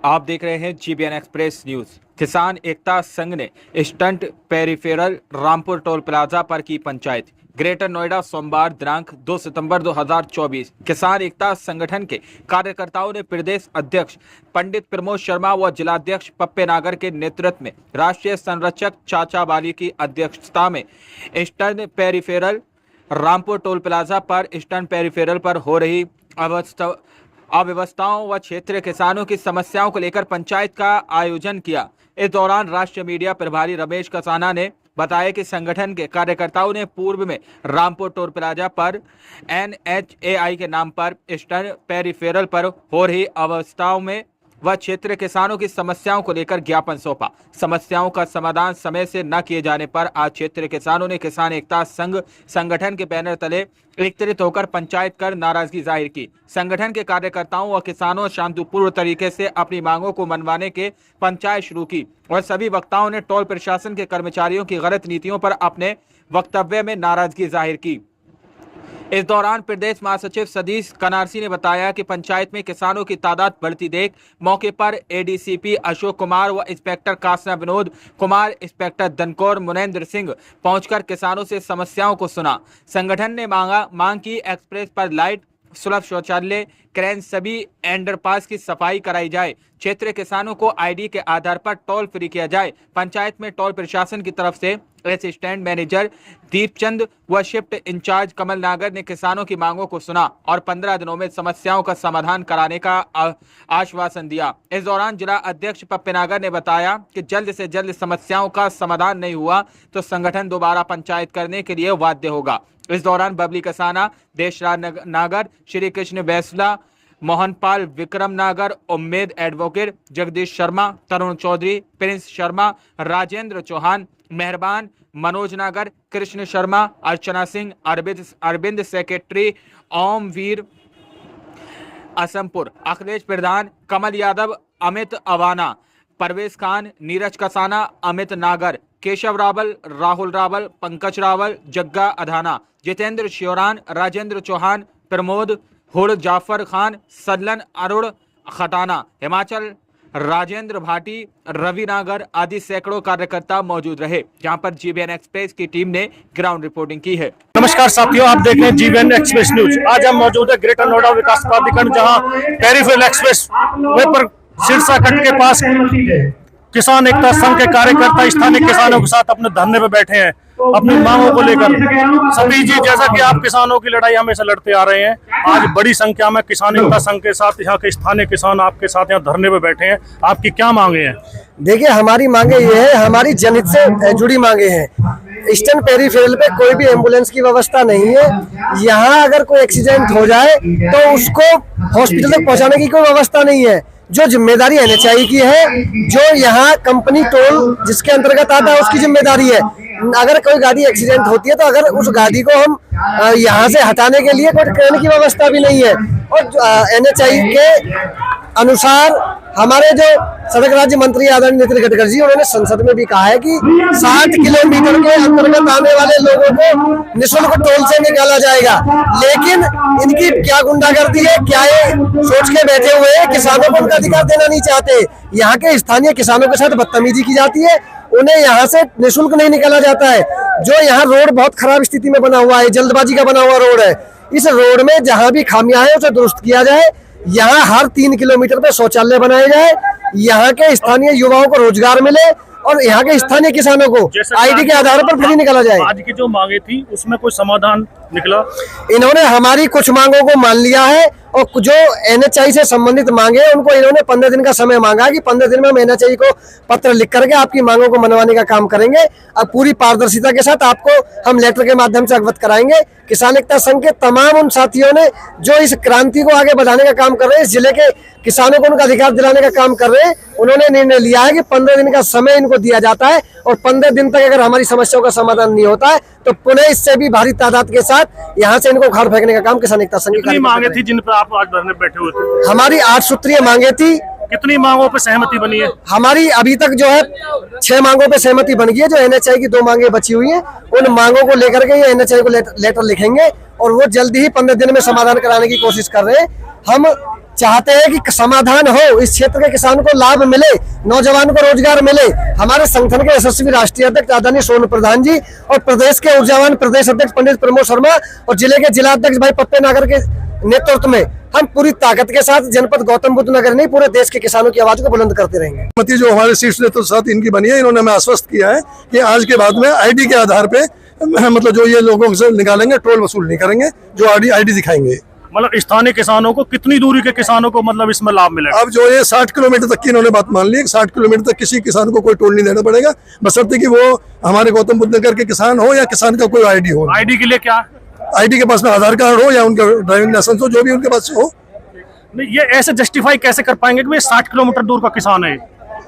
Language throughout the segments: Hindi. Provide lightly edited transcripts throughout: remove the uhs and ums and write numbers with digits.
आप देख रहे हैं जीबीएन एक्सप्रेस न्यूज। किसान एकता संघ ने stunt peripheral Rampur toll plaza पर की पंचायत। ग्रेटर नोएडा सोमवार दिनांक 2 सितंबर 2024 किसान एकता संगठन के कार्यकर्ताओं ने प्रदेश अध्यक्ष पंडित प्रमोद शर्मा व जिलाध्यक्ष पप्पे नागर के नेतृत्व में राष्ट्रीय संरक्षक चाचा वाली की अध्यक्षता में stunt peripheral Rampur toll plaza पर स्टंट पेरिफेरल पर हो रही अव्यवस्थाओं व क्षेत्रीय किसानों की समस्याओं को लेकर पंचायत का आयोजन किया। इस दौरान राष्ट्रीय मीडिया प्रभारी रमेश कसाना ने बताया कि संगठन के कार्यकर्ताओं ने पूर्व में रामपुर टोल प्लाजा पर NHAI के नाम पर स्टंट पेरिफेरल पर हो रही अवस्थाओं में व क्षेत्रीय किसानों की समस्याओं को लेकर ज्ञापन सौंपा। समस्याओं का समाधान समय से न किए जाने पर आज क्षेत्रीय किसानों ने किसान एकता संघ संगठन के बैनर तले एकत्रित होकर पंचायत कर नाराजगी जाहिर की। संगठन के कार्यकर्ताओं व किसानों शांतिपूर्ण तरीके से अपनी मांगों को मनवाने के पंचायत शुरू की और सभी वक्ताओं ने टोल प्रशासन के कर्मचारियों की गलत नीतियों पर अपने वक्तव्य में नाराजगी जाहिर की। इस दौरान प्रदेश महासचिव सतीश कनारसी ने बताया कि पंचायत में किसानों की तादाद बढ़ती देख मौके पर ADCP अशोक कुमार व इंस्पेक्टर कासना विनोद कुमार, इंस्पेक्टर धनकौर मुनेंद्र सिंह पहुंचकर किसानों से समस्याओं को सुना। संगठन ने मांग की एक्सप्रेस पर लाइट, सुलभ शौचालय, क्रेन, सभी अंडरपास की सफाई कराई जाए। क्षेत्रीय किसानों को ID के आधार पर टोल फ्री किया जाए। पंचायत में टोल प्रशासन की तरफ से असिस्टेंट मैनेजर दीपचंद व शिफ्ट इंचार्ज कमल नागर ने किसानों की मांगों को सुना और 15 दिनों में समस्याओं का समाधान कराने का आश्वासन दिया। इस दौरान जिला अध्यक्ष पप्पे नागर ने बताया कि जल्द से जल्द समस्याओं का समाधान नहीं हुआ तो संगठन दोबारा पंचायत करने के लिए बाध्य होगा। इस दौरान बबली कसाना, देशराज नागर, श्री कृष्ण बैसला, मोहनपाल, विक्रम नागर, उम्मेद एडवोकेट, जगदीश शर्मा, तरुण चौधरी, प्रिंस शर्मा, राजेंद्र चौहान, मेहरबान, मनोज नागर, कृष्ण शर्मा, अर्चना सिंह, अरविंद सेक्रेटरी, ओम वीर असमपुर, अखिलेश प्रधान, कमल यादव, अमित अवाना, परवेज खान, नीरज कसाना, अमित नागर, केशव रावल, राहुल रावल, पंकज रावल, जग्गा अधाना, जितेंद्र श्योरान, राजेंद्र चौहान, प्रमोद हुड़, जाफर खान, सदलन अरुण खटाना, हिमाचल राजेंद्र भाटी, रवि नागर आदि सैकड़ों कार्यकर्ता मौजूद रहे। जहां पर जीबीएन एक्सप्रेस की टीम ने ग्राउंड रिपोर्टिंग की है। नमस्कार साथियों, आप देख रहे हैं जीबीएन एक्सप्रेस न्यूज। आज हम मौजूद है ग्रेटर नोएडा विकास प्राधिकरण, जहां पेरिफेरल एक्सप्रेस वे पर सिरसा कट के पास किसान एकता संघ के कार्यकर्ता स्थानीय किसानों के साथ अपने धरने पे बैठे हैं अपनी मांगों को लेकर। सतीश जी, जैसा कि आप किसानों की लड़ाई हमेशा लड़ते आ रहे हैं, आज बड़ी संख्या में किसान एकता संघ के साथ यहाँ के स्थानीय किसान आपके साथ यहाँ धरने पे बैठे हैं। आपकी क्या मांगे हैं? देखिए, हमारी मांगे ये है, हमारी जनहित से जुड़ी मांगे हैं। ईस्टर्न पेरिफेरल पे कोई भी एम्बुलेंस की व्यवस्था नहीं है। यहाँ अगर कोई एक्सीडेंट हो जाए तो उसको हॉस्पिटल तक पहुँचाने की कोई व्यवस्था नहीं है। जो जिम्मेदारी NHAI की है, जो यहाँ कंपनी टोल जिसके अंतर्गत आता है उसकी जिम्मेदारी है। अगर कोई गाड़ी एक्सीडेंट होती है तो अगर उस गाड़ी को हम यहाँ से हटाने के लिए कोई ट्रेन की व्यवस्था भी नहीं है। और NHAI के अनुसार हमारे जो सड़क राज्य मंत्री आदरणीय नितिन गडकरी जी, उन्होंने संसद में भी कहा है कि 60 किलोमीटर के अंतर्गत आने वाले लोगों को निःशुल्क टोल से निकाला जाएगा। लेकिन इनकी क्या गुंडागर्दी है, क्या ये सोच के बैठे हुए हैं किसानों को उनका अधिकार देना नहीं चाहते। यहाँ के स्थानीय किसानों के साथ बदतमीजी की जाती है, उन्हें यहाँ से निःशुल्क नहीं निकाला जाता है। जो यहाँ रोड बहुत खराब स्थिति में बना हुआ है, जल्दबाजी का बना हुआ रोड है, इस रोड में जहाँ भी खामियां है उसे दुरुस्त किया जाए। यहाँ हर 3 किलोमीटर पे शौचालय बनाए जाए, यहाँ के स्थानीय युवाओं को रोजगार मिले और यहाँ के स्थानीय किसानों को ID के आधार पर फ्री निकाला जाए। आज की जो मांगे थी उसमें कोई समाधान निकला? इन्होंने हमारी कुछ मांगों को मान लिया है और जो NHAI से संबंधित मांगे हैं उनको इन्होंने 15 दिन का समय मांगा है कि 15 दिन में हम NHAI को पत्र लिख करके आपकी मांगों को मनवाने का काम करेंगे। अब पूरी पारदर्शिता के साथ आपको हम लेटर के माध्यम से अवगत कराएंगे। किसान एकता संघ के तमाम उन साथियों ने जो इस क्रांति को आगे बढ़ाने का काम कर रहे हैं, इस जिले के किसानों को उनका अधिकार दिलाने का काम कर रहे हैं, उन्होंने निर्णय लिया है कि 15 दिन का समय इनको दिया जाता है और 15 दिन तक अगर हमारी समस्याओं का समाधान नहीं होता है तो पुनः इससे भी भारी तादाद के साथ यहाँ से इनको उखाड़ फेंकने का काम किसान एकता संघ की मांगे थी जिन पर आप आज धरने बैठे हुए थे? हमारी 8 सूत्रीय मांगे थी। कितनी मांगों पे सहमति बनी है? हमारी अभी तक जो है 6 मांगों पे सहमति बन गई है। जो NHAI की 2 मांगे बची हुई हैं, उन मांगों को लेकर के ये NHAI को लेटर लिखेंगे और वो जल्दी ही 15 दिन में समाधान कराने की कोशिश कर रहे हैं। हम चाहते हैं कि समाधान हो, इस क्षेत्र के किसान को लाभ मिले, नौजवान को रोजगार मिले। हमारे संगठन के यशस्वी राष्ट्रीय अध्यक्ष आदरणीय सोनू प्रधान जी और प्रदेश के ऊर्जावान प्रदेश अध्यक्ष पंडित प्रमोद शर्मा और जिले के जिला अध्यक्ष भाई पप्पे नागर के नेतृत्व में हम पूरी ताकत के साथ जनपद गौतम बुद्ध नगर नहीं पूरे देश के किसानों की आवाज को बुलंद करते रहेंगे। जो हमारे शीर्ष नेतृत्व के साथ इनकी बनी है, इन्होंने हमें आश्वस्त किया है कि आज के बाद में आईडी के आधार पे मतलब जो ये लोगों से निकालेंगे टोल वसूल नहीं करेंगे, जो आईडी दिखाएंगे। मतलब स्थानीय किसानों को कितनी दूरी के किसानों को मतलब इसमें लाभ मिलेगा? अब जो ये 60 किलोमीटर तक की इन्होंने बात मान ली, 60 किलोमीटर तक किसी किसान को कोई टोल नहीं देना पड़ेगा, बशर्ते कि वो हमारे गौतम बुद्ध नगर के किसान हो या किसान का कोई आईडी हो। आईडी के लिए क्या? आईडी के पास में आधार कार्ड हो या उनका ड्राइविंग लाइसेंस हो, जो भी उनके पास हो। ये ऐसे जस्टिफाई कैसे कर पाएंगे कि 60 किलोमीटर दूर का किसान है?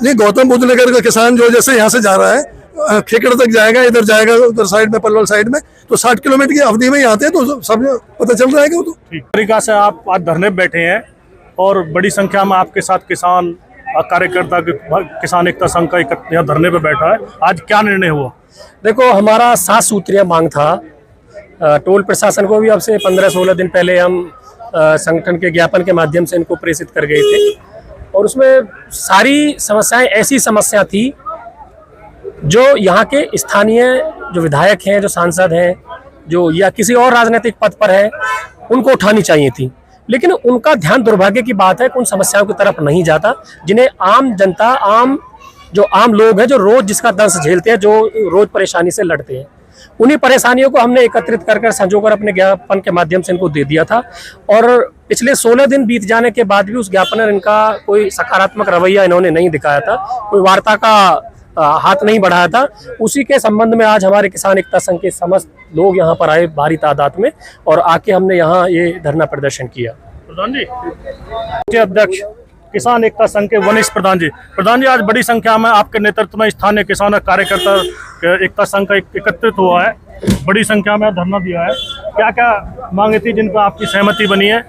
ये गौतम बुद्ध नगर का किसान जो जैसे यहाँ से जा रहा है खेकड़ तक जाएगा, इधर जाएगा उधर साइड में पलवल साइड में, तो 60 किलोमीटर की अवधि में ही आते हैं, तो सब पता चल रहा है कि वो तो ठीक तरीका से आप आज धरने पे बैठे हैं और बड़ी संख्या में आपके साथ किसान कार्यकर्ता किसान एकता संघ का यहाँ धरने पे बैठा है। आज क्या निर्णय हुआ? देखो, हमारा 7 सूत्रीय मांग था। टोल प्रशासन को भी अब से 15-16 दिन पहले हम संगठन के ज्ञापन के माध्यम से इनको प्रेषित कर गए थे और उसमें सारी समस्याएं ऐसी समस्या थी जो यहाँ के स्थानीय जो विधायक हैं, जो सांसद हैं, जो या किसी और राजनीतिक पद पर हैं, उनको उठानी चाहिए थी, लेकिन उनका ध्यान दुर्भाग्य की बात है कि उन समस्याओं की तरफ नहीं जाता जिन्हें आम जनता, आम लोग हैं जो रोज जिसका दंश झेलते हैं, जो रोज परेशानी से लड़ते हैं। उन्हीं परेशानियों को हमने एकत्रित कर संजोकर अपने ज्ञापन के माध्यम से इनको दे दिया था और पिछले 16 दिन बीत जाने के बाद भी उस ज्ञापन में इनका कोई सकारात्मक रवैया इन्होंने नहीं दिखाया था, कोई वार्ता का हाथ नहीं बढ़ाया था। उसी के संबंध में आज हमारे किसान एकता संघ के समस्त लोग यहाँ पर आए भारी तादाद में और आके हमने यहाँ ये धरना प्रदर्शन किया। प्रधान जी, अध्यक्ष किसान एकता संघ के वनिष्ठ प्रधान जी, आज बड़ी संख्या में आपके नेतृत्व में स्थानीय किसान कार्यकर्ता एकता संघ का एकत्रित हुआ है, बड़ी संख्या में धरना दिया है। क्या क्या मांगे थी जिन पर आपकी सहमति बनी है?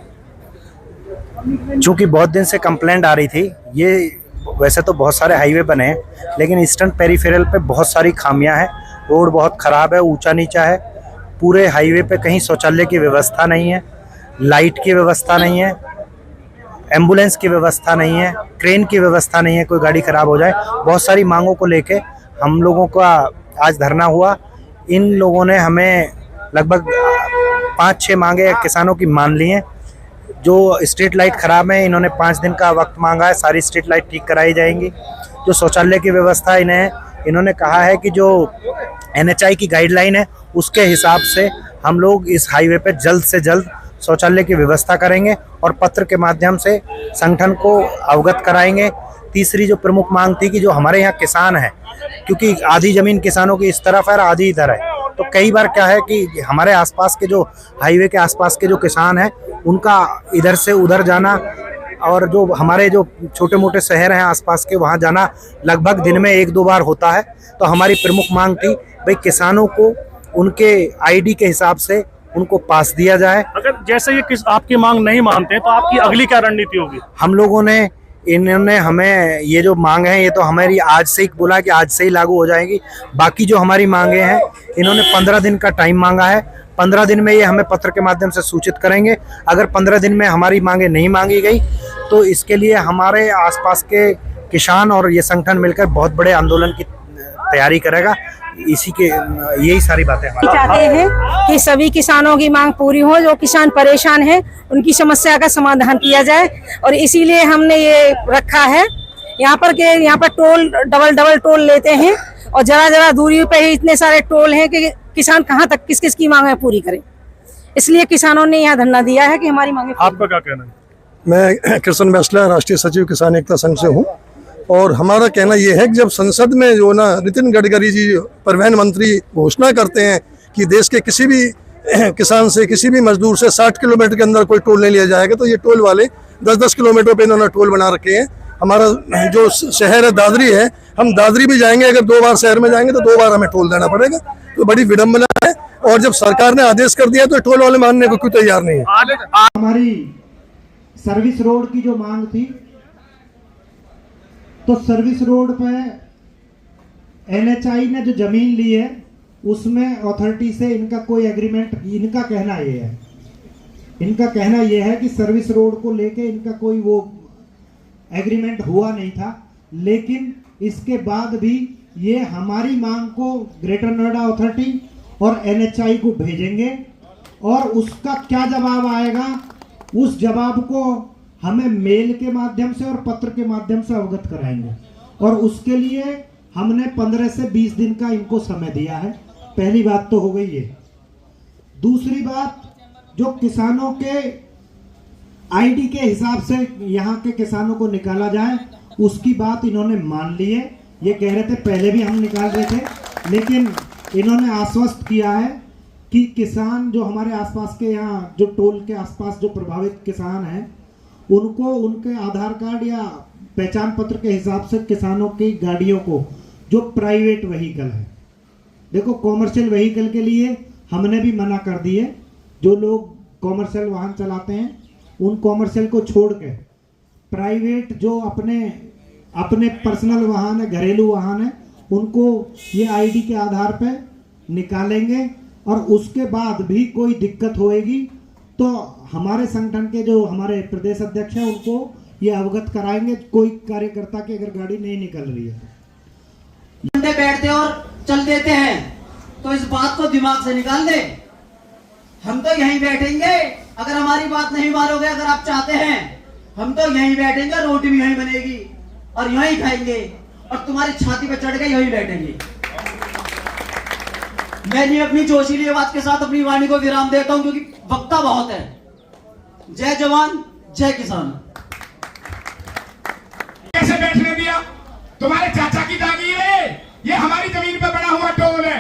चूँकि बहुत दिन से कंप्लेंट आ रही थी, ये वैसे तो बहुत सारे हाईवे बने हैं लेकिन ईस्टर्न पेरिफेरल पे बहुत सारी खामियां हैं, रोड बहुत ख़राब है, ऊंचा नीचा है, पूरे हाईवे पे कहीं शौचालय की व्यवस्था नहीं है, लाइट की व्यवस्था नहीं है, एम्बुलेंस की व्यवस्था नहीं है, क्रेन की व्यवस्था नहीं है, कोई गाड़ी ख़राब हो जाए। बहुत सारी मांगों को लेके हम लोगों का आज धरना हुआ। इन लोगों ने हमें लगभग 5-6 मांगे किसानों की मान ली हैं। जो स्ट्रीट लाइट ख़राब है, इन्होंने 5 दिन का वक्त मांगा है, सारी स्ट्रीट लाइट ठीक कराई जाएंगी। जो शौचालय की व्यवस्था इन्होंने कहा है कि जो NHI की गाइडलाइन है उसके हिसाब से हम लोग इस हाईवे पे जल्द से जल्द शौचालय की व्यवस्था करेंगे और पत्र के माध्यम से संगठन को अवगत कराएंगे। तीसरी जो प्रमुख मांग थी कि जो हमारे यहाँ किसान हैं, क्योंकि आधी ज़मीन किसानों की इस तरफ है और आधी इधर है, तो कई बार क्या है कि हमारे आसपास के जो हाईवे के आसपास के जो किसान हैं उनका इधर से उधर जाना और जो हमारे जो छोटे मोटे शहर हैं आसपास के, वहाँ जाना लगभग दिन में 1-2 बार होता है। तो हमारी प्रमुख मांग थी भाई किसानों को उनके आईडी के हिसाब से उनको पास दिया जाए। अगर जैसे ये आपकी मांग नहीं मानते तो आपकी अगली क्या रणनीति होगी? हम लोगों ने इन्होंने हमें ये जो मांग है ये तो हमारी आज से ही बोला कि आज से ही लागू हो जाएगी। बाकी जो हमारी मांगे हैं इन्होंने 15 दिन का टाइम मांगा है। 15 दिन में ये हमें पत्र के माध्यम से सूचित करेंगे। अगर 15 दिन में हमारी मांगे नहीं मांगी गई तो इसके लिए हमारे आसपास के किसान और ये संगठन मिलकर बहुत बड़े आंदोलन की तैयारी करेगा। इसी के यही सारी बातें चाहते हैं कि सभी किसानों की मांग पूरी हो, जो किसान परेशान हैं उनकी समस्या का समाधान किया जाए और इसीलिए हमने ये रखा है। यहाँ पर टोल डबल टोल लेते हैं और जरा दूरी पे ही इतने सारे टोल हैं कि किसान कहाँ तक किस की मांग पूरी करें। इसलिए किसानों ने यहाँ धरना दिया है कि हमारी मांगे। आपका क्या कहना है? मैं कृष्ण बैसला राष्ट्रीय सचिव किसान एकता संघ से हूँ और हमारा कहना ये है कि जब संसद में जो ना नितिन गडकरी जी परिवहन मंत्री घोषणा करते हैं कि देश के किसी भी किसान से किसी भी मजदूर से 60 किलोमीटर के अंदर कोई टोल नहीं लिया जाएगा, तो ये टोल वाले 10-10 किलोमीटर पे इन्होंने टोल बना रखे हैं। हमारा जो शहर है दादरी है, हम दादरी भी जाएंगे, अगर 2 बार शहर में जाएंगे तो 2 बार हमें टोल देना पड़ेगा। तो बड़ी विडम्बना है और जब सरकार ने आदेश कर दिया तो टोल वाले मानने को क्यों तैयार नहीं है। हमारी सर्विस रोड की जो मांग थी, तो सर्विस रोड पे NHI ने जो जमीन ली है उसमें अथॉरिटी से इनका कोई एग्रीमेंट, इनका कहना ये है इनका कहना यह है कि सर्विस रोड को लेके इनका कोई वो एग्रीमेंट हुआ नहीं था, लेकिन इसके बाद भी ये हमारी मांग को ग्रेटर नोएडा अथॉरिटी और NHAI को भेजेंगे और उसका क्या जवाब आएगा, उस जवाब को हमें मेल के माध्यम से और पत्र के माध्यम से अवगत कराएंगे। और उसके लिए हमने 15 से 20 दिन का इनको समय दिया है। पहली बात तो हो गई ये। दूसरी बात, जो किसानों के आईडी के हिसाब से यहाँ के किसानों को निकाला जाए, उसकी बात इन्होंने मान ली है। ये कह रहे थे पहले भी हम निकाल रहे थे, लेकिन इन्होंने आश्वस्त किया है कि किसान जो हमारे आसपास के यहाँ जो टोल के आसपास जो प्रभावित किसान हैं, उनको उनके आधार कार्ड या पहचान पत्र के हिसाब से किसानों की गाड़ियों को, जो प्राइवेट व्हीकल है, देखो कॉमर्शियल व्हीकल के लिए हमने भी मना कर दिए। जो लोग कॉमर्शियल वाहन चलाते हैं, उन कॉमर्शियल को छोड़ के प्राइवेट जो अपने पर्सनल वाहन है, घरेलू वाहन है, उनको ये आईडी के आधार पे निकालेंगे। और उसके बाद भी कोई दिक्कत होएगी तो हमारे संगठन के जो हमारे प्रदेश अध्यक्ष हैं, उनको ये अवगत कराएंगे। कोई कार्यकर्ता की अगर गाड़ी नहीं निकल रही है, बैठते और चल देते हैं, तो इस बात को दिमाग से निकाल दे। हम तो यहीं बैठेंगे, अगर हमारी बात नहीं मानोगे, अगर आप चाहते हैं, हम तो यहीं बैठेंगे, रोटी भी यहीं बनेगी और यहीं खाएंगे और तुम्हारी छाती पे चढ़ के यहीं बैठेंगे। मैं नहीं अपनी जोशीली आवाज के साथ अपनी वाणी को विराम देता हूं, क्योंकि वक्ता बहुत है। जय जवान जय किसान। कैसे बैठने दिया? तुम्हारे चाचा की जागीर है, ये हमारी जमीन पे बना हुआ टोल है।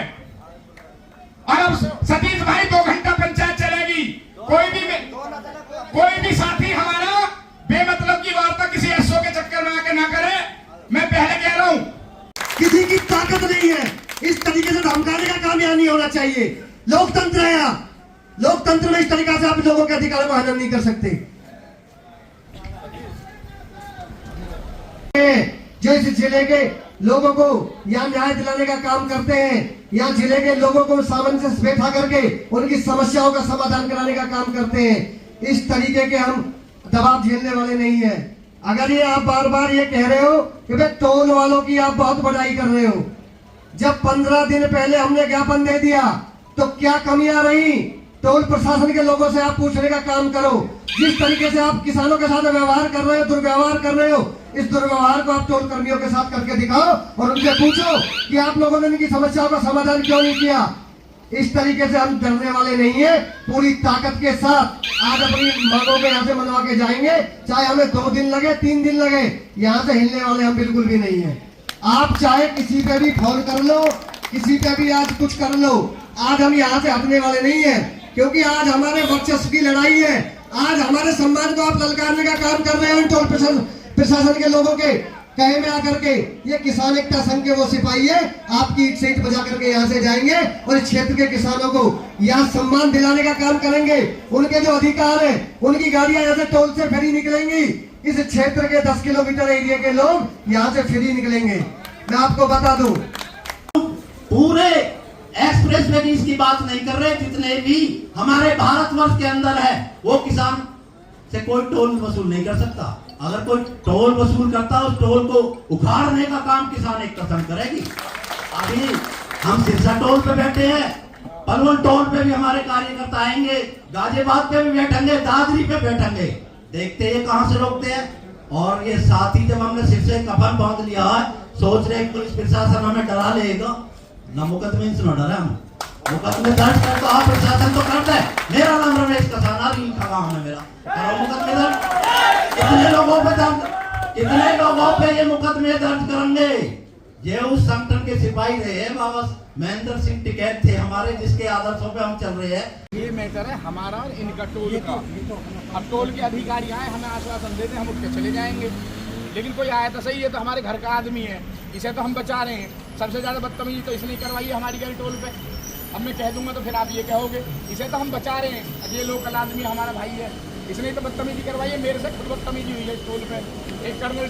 और अब सतीश भाई 2 घंटा पंचायत चलेगी। कोई भी साथी हमारा बेमतलब की वार्ता किसी एसओ के चक्कर में आके ना करे। मैं पहले कह रहा हूं, किसी की ताकत नहीं है इस तरीके से धमकाने का काम यहाँ नहीं होना चाहिए। लोकतंत्र है यहाँ, लोकतंत्र में इस तरीके से आप लोगों के अधिकार को हनन नहीं कर सकते। जो इस जिले के लोगों को यहाँ न्याय दिलाने का काम करते हैं, यहाँ जिले के लोगों को सामंजस्य से बैठा करके उनकी समस्याओं का समाधान कराने का काम करते हैं, इस तरीके के हम दबाव झेलने वाले नहीं है। अगर ये आप बार बार ये कह रहे हो कि भाई टोल वालों की आप बहुत बड़ाई कर रहे हो, जब 15 दिन पहले हमने ज्ञापन दे दिया तो क्या कमियां रही? टोल प्रशासन के लोगों से आप पूछने का काम करो। जिस तरीके से आप किसानों के साथ व्यवहार कर रहे हो, दुर्व्यवहार कर रहे हो, इस दुर्व्यवहार को आप टोल कर्मियों के साथ करके दिखाओ और उनसे पूछो कि आप लोगों ने इनकी समस्याओं का समाधान क्यों नहीं किया। इस तरीके से हम डरने वाले नहीं है, पूरी ताकत के साथ आज अपनी मांगों को यहाँ से मनवा के जाएंगे, चाहे हमें 2 दिन लगे 3 दिन लगे, यहाँ से हिलने वाले हम बिल्कुल भी नहीं है। आप चाहे किसी पे भी फोन कर लो, किसी पे भी आज कुछ कर लो, आज हम यहाँ से हटने वाले नहीं है, क्योंकि आज हमारे वर्चस्व की लड़ाई है। आज हमारे सम्मान को आप ललकारने का काम कर रहे हो। टोल प्रशासन के लोगों के कहे में आकर के ये किसान एकता संघ के वो सिपाही है, आपकी ईट से ईट बजा करके यहाँ से जाएंगे और इस क्षेत्र के किसानों को यहाँ सम्मान दिलाने का काम करेंगे। उनके जो अधिकार है, उनकी गाड़ियां यहाँ से टोल से फ्री निकलेंगी। इस क्षेत्र के 10 किलोमीटर एरिया के लोग यहाँ से फ्री निकलेंगे। मैं आपको बता दूं, पूरे एक्सप्रेस वे की इसकी बात नहीं कर रहे, जितने भी हमारे भारतवर्ष के अंदर है, वो किसान से कोई टोल वसूल नहीं कर सकता। अगर कोई टोल वसूल करता है, उस टोल को उखाड़ने का काम किसान एकता संघ करेगी। अभी हम सिरसा टोल पे बैठे हैं, पलवल टोल पे भी हमारे कार्यकर्ता आएंगे, गाजियाबाद पे भी बैठेंगे, दादरी पे बैठेंगे, देखते हैं कहां से रोकते हैं। और ये साथ ही जब हमने सिर से कफन बांध लिया है, सोच रहे पुलिस प्रशासन हमें डरा लेगा ना, मुकदमे से न डरा, हम मुकदमे दर्ज कर तो आप प्रशासन तो करते हैं। मेरा नाम रमेश कसाना, रील का गाँव है मेरा, करो मुकदमे दर्ज। इतने लोगों पे ये मुकदमे दर्ज करेंगे। ये उस संगठन के सिपाही रहे हैं, बाबा महेंद्र सिंह टिकैत थे हमारे, जिसके आदर्शों पे हम चल रहे हैं। ये मैटर है हमारा और इनका टोल का। अब टोल के अधिकारी आए, हमें आश्वासन देते, हम उठ के चले जाएंगे, लेकिन कोई आया तो सही है, तो हमारे घर का आदमी है, इसे तो हम बचा रहे हैं। सबसे ज्यादा बदतमीजी तो इसने करवाई है हमारी गाड़ी टोल पे। अब मैं कह दूंगा तो फिर आप ये कहोगे, इसे तो हम बचा रहे हैं, ये लोकल आदमी हमारा भाई है, इसने तो बदतमीजी करवाई है, मेरे से खुद बदतमीजी हुई है टोल पे। एक कर्नल